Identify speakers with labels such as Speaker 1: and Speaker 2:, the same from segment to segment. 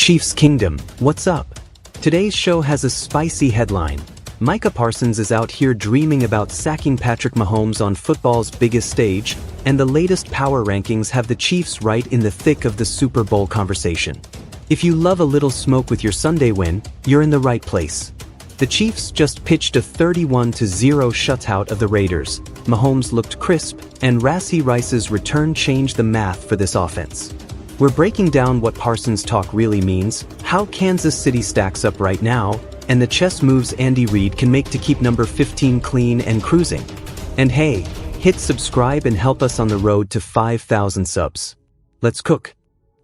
Speaker 1: Chiefs Kingdom, what's up? Today's show has a spicy headline. Micah Parsons is out here dreaming about sacking Patrick Mahomes on football's biggest stage, and the latest power rankings have the Chiefs right in the thick of the Super Bowl conversation. If you love a little smoke with your Sunday win, you're in the right place. The Chiefs just pitched a 31-0 shutout of the Raiders. Mahomes looked crisp, and Rashee Rice's return changed the math for this offense. We're breaking down what Parsons talk really means, how Kansas City stacks up right now, and the chess moves Andy Reid can make to keep number 15 clean and cruising. And hey, hit subscribe and help us on the road to 5,000 subs. Let's cook.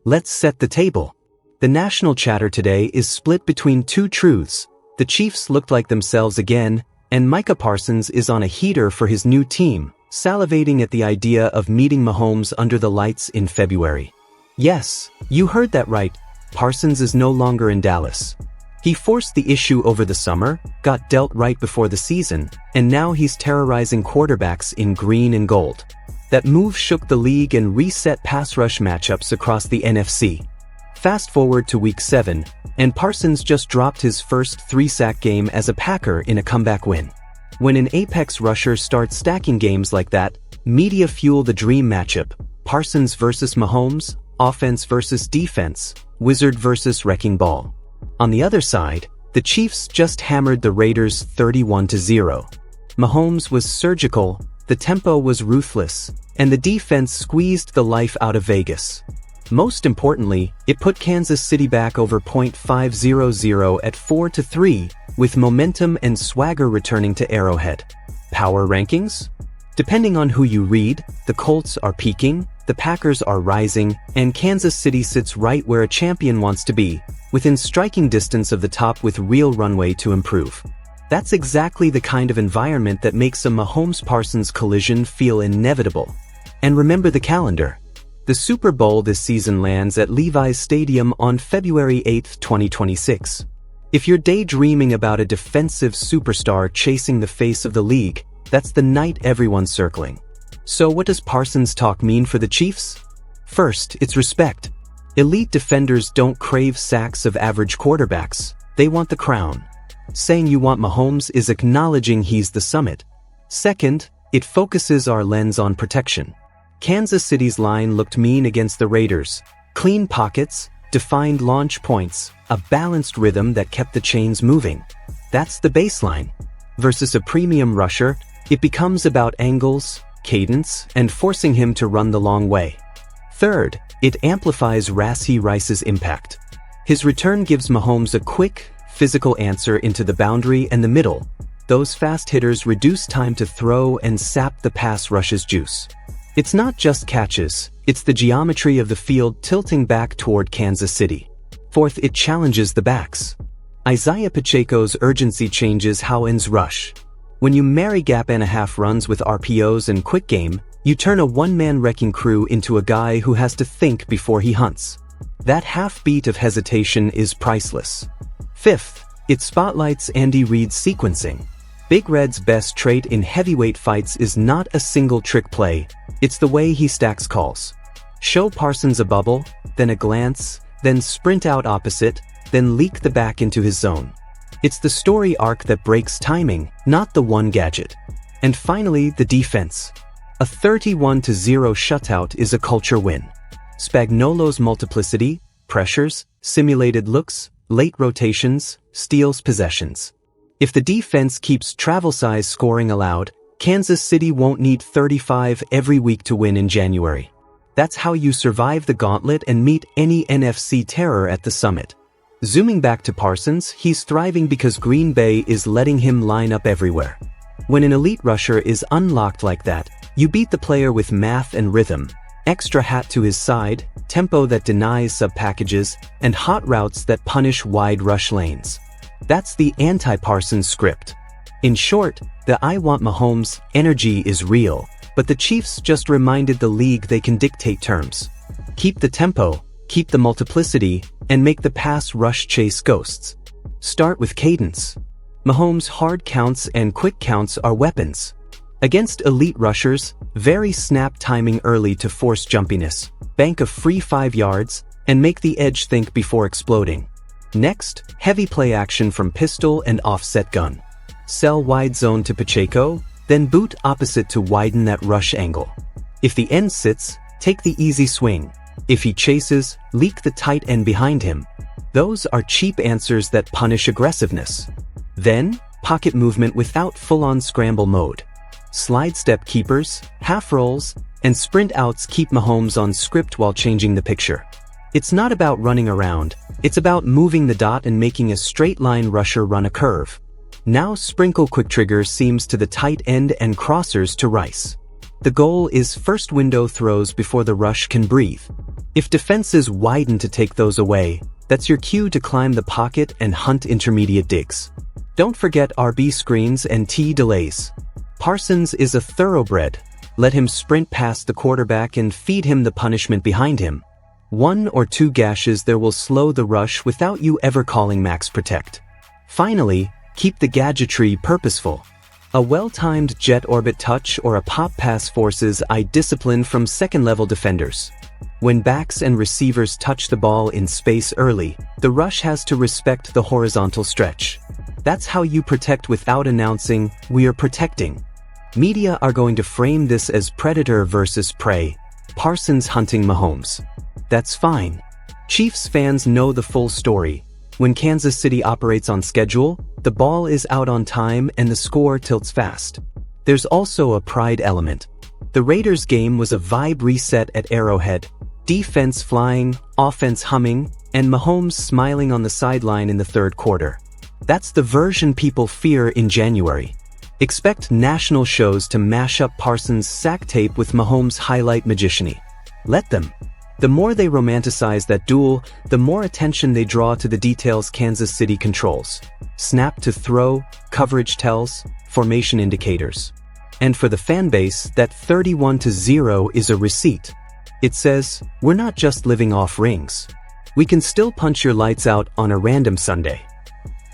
Speaker 1: Let's set the table. The national chatter today is split between two truths. The Chiefs looked like themselves again, and Micah Parsons is on a heater for his new team, salivating at the idea of meeting Mahomes under the lights in February. Yes, you heard that right. Parsons is no longer in Dallas. He forced the issue over the summer, got dealt right before the season, and now he's terrorizing quarterbacks in green and gold. That move shook the league and reset pass rush matchups across the NFC. Fast forward to Week 7, and Parsons just dropped his first 3-sack game as a Packer in a comeback win. When an apex rusher starts stacking games like that, media fuel the dream matchup: Parsons versus Mahomes, offense versus defense, wizard versus wrecking ball. On the other side, the Chiefs just hammered the Raiders 31-0. Mahomes was surgical, the tempo was ruthless, and the defense squeezed the life out of Vegas. Most importantly, it put Kansas City back over .500 at 4-3, with momentum and swagger returning to Arrowhead. Power rankings? Depending on who you read, the Colts are peaking, the Packers are rising, and Kansas City sits right where a champion wants to be, within striking distance of the top with real runway to improve. That's exactly the kind of environment that makes a Mahomes-Parsons collision feel inevitable. And remember the calendar. The Super Bowl this season lands at Levi's Stadium on February 8, 2026. If you're daydreaming about a defensive superstar chasing the face of the league, that's the night everyone's circling. So what does Parsons talk mean for the Chiefs? First, it's respect. Elite defenders don't crave sacks of average quarterbacks, they want the crown. Saying you want Mahomes is acknowledging he's the summit. Second, it focuses our lens on protection. Kansas City's line looked mean against the Raiders. Clean pockets, defined launch points, a balanced rhythm that kept the chains moving. That's the baseline. Versus a premium rusher, it becomes about angles, cadence, and forcing him to run the long way. Third, it amplifies Rashee Rice's impact. His return gives Mahomes a quick, physical answer into the boundary and the middle. Those fast hitters reduce time to throw and sap the pass rush's juice. It's not just catches, it's the geometry of the field tilting back toward Kansas City. Fourth, it challenges the backs. Isaiah Pacheco's urgency changes Howland's rush. When you marry gap-and-a-half runs with RPOs and quick game, you turn a one-man wrecking crew into a guy who has to think before he hunts. That half-beat of hesitation is priceless. Fifth, it spotlights Andy Reid's sequencing. Big Red's best trait in heavyweight fights is not a single trick play, it's the way he stacks calls. Show Parsons a bubble, then a glance, then sprint out opposite, then leak the back into his zone. It's the story arc that breaks timing, not the one gadget. And finally, the defense. A 31-0 shutout is a culture win. Spagnuolo's multiplicity, pressures, simulated looks, late rotations, steals possessions. If the defense keeps travel-size scoring allowed, Kansas City won't need 35 every week to win in January. That's how you survive the gauntlet and meet any NFC terror at the summit. Zooming back to Parsons, he's thriving because Green Bay is letting him line up everywhere. When an elite rusher is unlocked like that, you beat the player with math and rhythm, extra hat to his side, tempo that denies sub-packages, and hot routes that punish wide rush lanes. That's the anti-Parsons script. In short, the "I want Mahomes" energy is real, but the Chiefs just reminded the league they can dictate terms. Keep the tempo, keep the multiplicity, and make the pass rush chase ghosts. Start with cadence. Mahomes' hard counts and quick counts are weapons. Against elite rushers, vary snap timing early to force jumpiness. Bank a free 5 yards, and make the edge think before exploding. Next, heavy play action from pistol and offset gun. Sell wide zone to Pacheco, then boot opposite to widen that rush angle. If the end sits, take the easy swing. If he chases, leak the tight end behind him. Those are cheap answers that punish aggressiveness. Then, pocket movement without full-on scramble mode. Slide step keepers, half rolls, and sprint outs keep Mahomes on script while changing the picture. It's not about running around, it's about moving the dot and making a straight line rusher run a curve. Now sprinkle quick trigger seams to the tight end and crossers to Rice. The goal is first window throws before the rush can breathe. If defenses widen to take those away, that's your cue to climb the pocket and hunt intermediate digs. Don't forget RB screens and T delays. Parsons is a thoroughbred. Let him sprint past the quarterback and feed him the punishment behind him. 1 or 2 gashes there will slow the rush without you ever calling max protect. Finally, keep the gadgetry purposeful. A well-timed jet orbit touch or a pop pass forces eye discipline from second-level defenders. When backs and receivers touch the ball in space early, the rush has to respect the horizontal stretch. That's how you protect without announcing, "We are protecting." Media are going to frame this as predator versus prey. Parsons hunting Mahomes. That's fine. Chiefs fans know the full story. When Kansas City operates on schedule, the ball is out on time and the score tilts fast. There's also a pride element. The Raiders game was a vibe reset at Arrowhead. Defense flying, offense humming, and Mahomes smiling on the sideline in the third quarter. That's the version people fear in January. Expect national shows to mash up Parsons' sack tape with Mahomes' highlight magiciany. Let them. The more they romanticize that duel, the more attention they draw to the details Kansas City controls. Snap to throw, coverage tells, formation indicators. And for the fanbase, that 31-0 is a receipt. It says, we're not just living off rings. We can still punch your lights out on a random Sunday.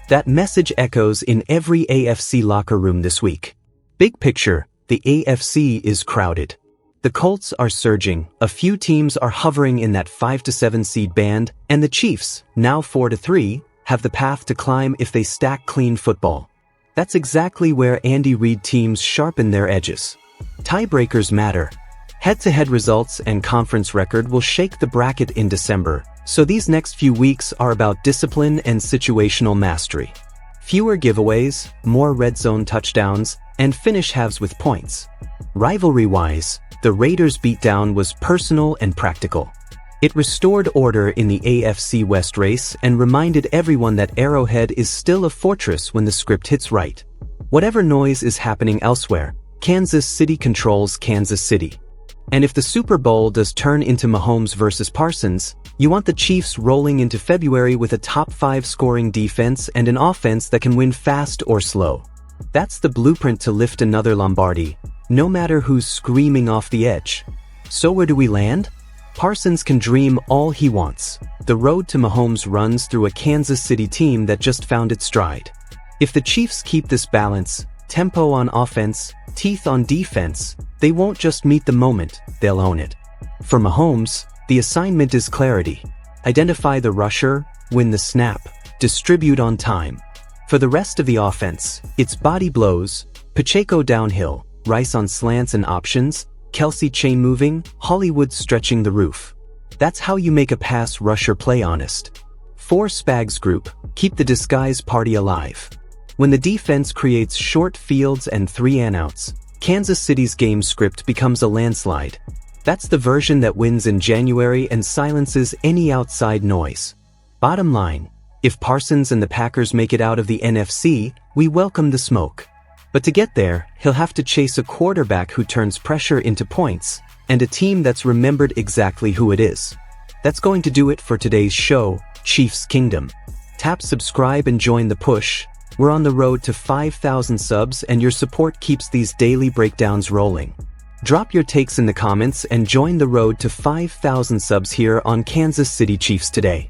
Speaker 1: That message echoes in every AFC locker room this week. Big picture, the AFC is crowded. The Colts are surging, a few teams are hovering in that 5-7 seed band, and the Chiefs, now 4-3, have the path to climb if they stack clean football. That's exactly where Andy Reid teams sharpen their edges. Tiebreakers matter. Head-to-head results and conference record will shake the bracket in December, so these next few weeks are about discipline and situational mastery. Fewer giveaways, more red zone touchdowns, and finish halves with points. Rivalry-wise, the Raiders' beatdown was personal and practical. It restored order in the AFC West race and reminded everyone that Arrowhead is still a fortress when the script hits right. Whatever noise is happening elsewhere, Kansas City controls Kansas City. And if the Super Bowl does turn into Mahomes versus Parsons, you want the Chiefs rolling into February with a top 5 scoring defense and an offense that can win fast or slow. That's the blueprint to lift another Lombardi, no matter who's screaming off the edge. So where do we land? Parsons can dream all he wants. The road to Mahomes runs through a Kansas City team that just found its stride. If the Chiefs keep this balance, tempo on offense, teeth on defense, they won't just meet the moment, they'll own it. For Mahomes, the assignment is clarity. Identify the rusher, win the snap, distribute on time. For the rest of the offense, it's body blows, Pacheco downhill, Rice on slants and options, Kelsey chain moving, Hollywood stretching the roof. That's how you make a pass rusher play honest. 4 Spags group, keep the disguise party alive. When the defense creates short fields and 3 and-outs, Kansas City's game script becomes a landslide. That's the version that wins in January and silences any outside noise. Bottom line, if Parsons and the Packers make it out of the NFC, we welcome the smoke. But to get there, he'll have to chase a quarterback who turns pressure into points, and a team that's remembered exactly who it is. That's going to do it for today's show, Chiefs Kingdom. Tap subscribe and join the push. We're on the road to 5,000 subs and your support keeps these daily breakdowns rolling. Drop your takes in the comments and join the road to 5,000 subs here on Kansas City Chiefs Today.